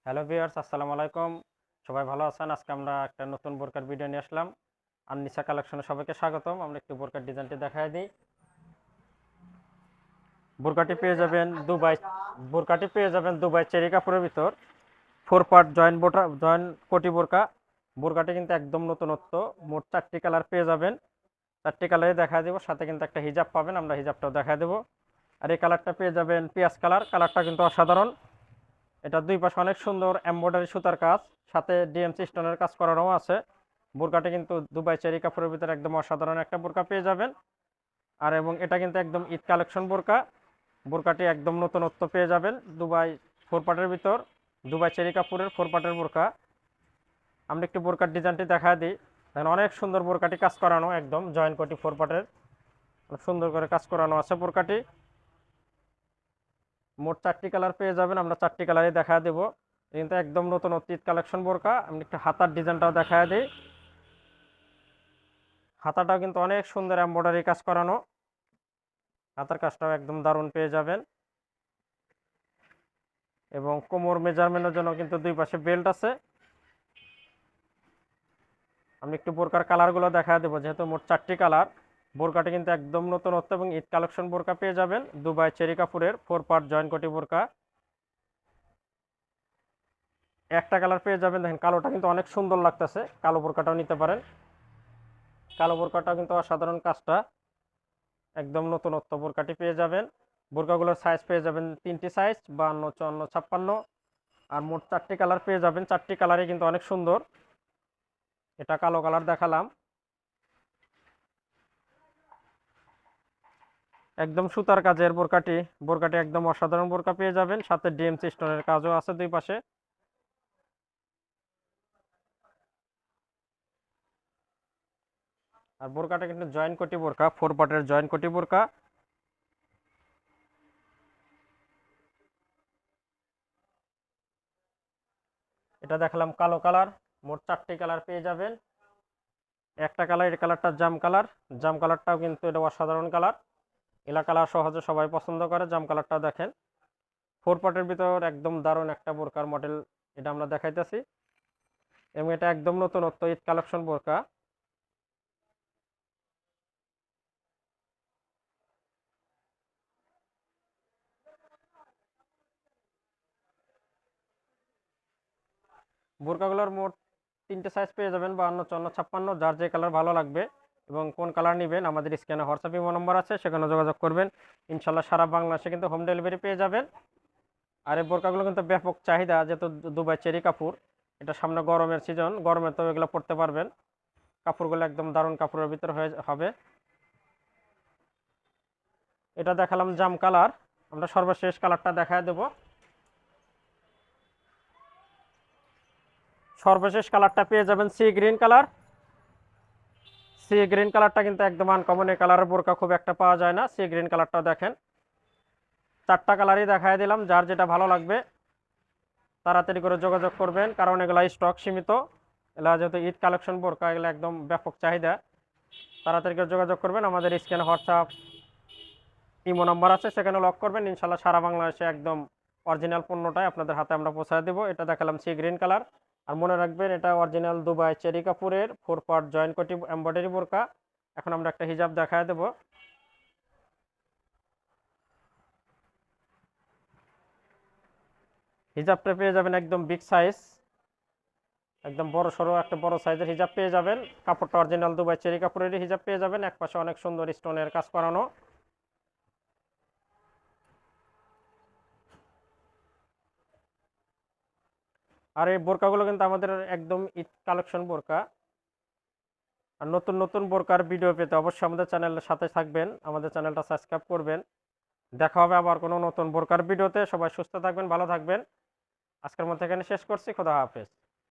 Hello viewers, আসসালামু আলাইকুম। সবাই ভালো আছেন? আজকে আমরা একটা নতুন বোরকার ভিডিও নিয়ে আসলাম। আননিসা কালেকশনে সবাইকে স্বাগতম। আমরা একটু বোরকার ডিজাইনটি দেখায় দিই। বোরকাটি পেয়ে যাবেন দুবাই চেরি কাপড়ের ভিতর। 4 পার্ট জয়েন্ট কোটি বোরকা। বোরকাটি কিন্তু একদম নতুনত্ব। মোট 4টি কালার পেয়ে যাবেন। 4টি কালারই দেখা দেবো, সাথে কিন্তু একটা হিজাব পাবেন, আমরা হিজাবটাও দেখা দেবো। আর এই কালারটা পেয়ে যাবেন পিঁয়াজ কালার। কালারটা কিন্তু অসাধারণ। এটা দুই পাশে অনেক সুন্দর এমব্রয়ডারি সুতার কাজ, সাথে ডিএমসি স্টোনের কাজ করানো আছে। বোরকাটি কিন্তু দুবাই চেরি কাপড়ের ভিতরে একদম অসাধারণ একটা বোরকা পেয়ে যাবেন। আর এবং এটা কিন্তু একদম ঈদ কালেকশন বোরকা। বোরকাটি একদম নতুনত্ব পেয়ে যাবেন। দুবাই 4 পার্টের ভিতর, দুবাই চেরি কাপড়ের 4 পার্টের বোরকা। আমরা একটু বোরকার ডিজাইনটি দেখা দিই। দেখেন অনেক সুন্দর বোরকাটি কাজ করানো, একদম জয়েন্ট কোটি 4 পার্টের সুন্দর করে কাজ করানো আছে বোরকাটি। মোট 4টি কালার পেয়ে যাবেন, আমরা 4টি কালারই দেখা দেবো। কিন্তু একদম নতুন ঈদ কালেকশন বোরকা। আমি একটু হাতার ডিজাইনটাও দেখা দিই। হাতাটাও কিন্তু অনেক সুন্দর এমব্রয়ডারি কাজ করানো। হাতার কাজটাও একদম দারুণ পেয়ে যাবেন। এবং কোমর মেজারমেন্টের জন্য কিন্তু দুই পাশে বেল্ট আছে। আমি একটু বোরকার কালারগুলো দেখা দেবো, যেহেতু মোট 4টি কালার। বোরকাটি কিন্তু একদম নতুনত্ব এবং ঈদ কালেকশন বোরকা পেয়ে যাবেন দুবাই চেরি কাপড়ের 4 পার্ট জয়েন্ট কোটি বোরকা। একটা কালার পেয়ে যাবেন, দেখেন কালোটা কিন্তু অনেক সুন্দর লাগতেছে, কালো বোরকাটাও নিতে পারেন। কালো বোরকাটাও কিন্তু অসাধারণ কাজটা, একদম নতুনত্ব বোরকাটি পেয়ে যাবেন। বোরকাগুলোর সাইজ পেয়ে যাবেন 3টি সাইজ, 52, 54, 56। আর মোট 4টি কালার পেয়ে যাবেন। 4টি কালারই কিন্তু অনেক সুন্দর। এটা কালো কালার দেখালাম। একদম সুতার কাজের বোরকাটি। বোরকাটি একদম অসাধারণ বোরকা পেয়ে যাবেন, সাথে ডিএমসি স্টোনের কাজও আছে দুই পাশে। আর বোরকাটা কিন্তু জয়েন্ট কোটি বোরকা, 4 পার্টের জয়েন্ট কোটি বোরকা। এটা দেখালাম কালো কালার। মোট 4টি কালার পেয়ে যাবেন। একটা কালার, এই কালারটা জাম কালার। জাম কালারটাও কিন্তু এটা অসাধারণ কালার। এলা কালার সহজে সবাই পছন্দ করে। জাম কালারটা দেখেন, 4 পার্টের ভিতর একদম দারুণ একটা বোরকার মডেল এটা আমরা দেখাইতেছি। এবং এটা একদম নতুনত্ব ঈদ কালেকশন বোরকা। বোরকাগুলোর মোট 3টে সাইজ পেয়ে যাবেন, 52, 54, 56, যার যে কালার ভালো লাগবে। এবং কোন কালার নেবেন আমাদের স্ক্রিনে হোয়াটসঅ্যাপ ইমো নম্বর আছে, সেখানে যোগাযোগ করবেন। ইনশাল্লাহ সারা বাংলাদেশে কিন্তু হোম ডেলিভারি পেয়ে যাবেন। আর এই বোরকাগুলো কিন্তু ব্যাপক চাহিদা, যেহেতু দুবাই চেরি কাপড়। এটা সামনে গরমের সিজন, গরমে তো এগুলো পরতে পারবেন। কাপড়গুলো একদম দারুণ কাপড়ের ভিতর হবে। এটা দেখালাম জাম কালার। আমরা সর্বশেষ কালারটা দেখায় দেব। সর্বশেষ কালারটা পেয়ে যাবেন sea green colour. Sea green কালারটা কিন্তু একদম আনকমন। এই কালারের বোরকা খুব একটা পাওয়া যায় না। সি গ্রিন কালারটা দেখেন। 4টা কালারই দেখায় দিলাম, যার যেটা ভালো লাগবে তাড়াতাড়ি করে যোগাযোগ করবেন, কারণ এগুলা স্টক সীমিত। এগুলা যেহেতু ঈদ কালেকশন বোরকা, এগুলো একদম ব্যাপক চাহিদা। তাড়াতাড়ি করে যোগাযোগ করবেন। আমাদের স্ক্রিনে হোয়াটসঅ্যাপ ইমো নাম্বার আছে, সেখানে লক করবেন। ইনশাল্লাহ সারা বাংলাদেশে একদম অরিজিনাল পণ্যটাই আপনাদের হাতে আমরা পৌঁছায় দেবো। এটা দেখালাম সি গ্রিন কালার। আর মনে রাখবেন, এটা অরিজিনাল দুবাই চেরি কাপড়ের 4 পার্ট জয়েন্ট কোটি এমব্রয়ডারি বোরকা। এখন আমরা একটা হিজাব দেখায় দেবো। হিজাবটা পেয়ে যাবেন একদম বিগ সাইজ, একদম বড় সড়ো একটা বড় সাইজের হিজাব পেয়ে যাবেন। কাপড়টা অরিজিনাল দুবাই চেরি কাপড়ের হিজাব পেয়ে যাবেন। একপাশে অনেক সুন্দর স্টোনের কাজ করানো। আর এই বোরকাগুলো কিন্তু আমাদের একদম ঈদ কালেকশন বোরকা। আর নতুন নতুন বোরকার ভিডিও পেতে অবশ্যই আমাদের চ্যানেলের সাথে থাকবেন, আমাদের চ্যানেলটা সাবস্ক্রাইব করবেন। দেখা হবে আবার কোনো নতুন বোরকার ভিডিওতে। সবাই সুস্থ থাকবেন, ভালো থাকবেন। আজকের মতো এখানে শেষ করছি। খোদা হাফেজ।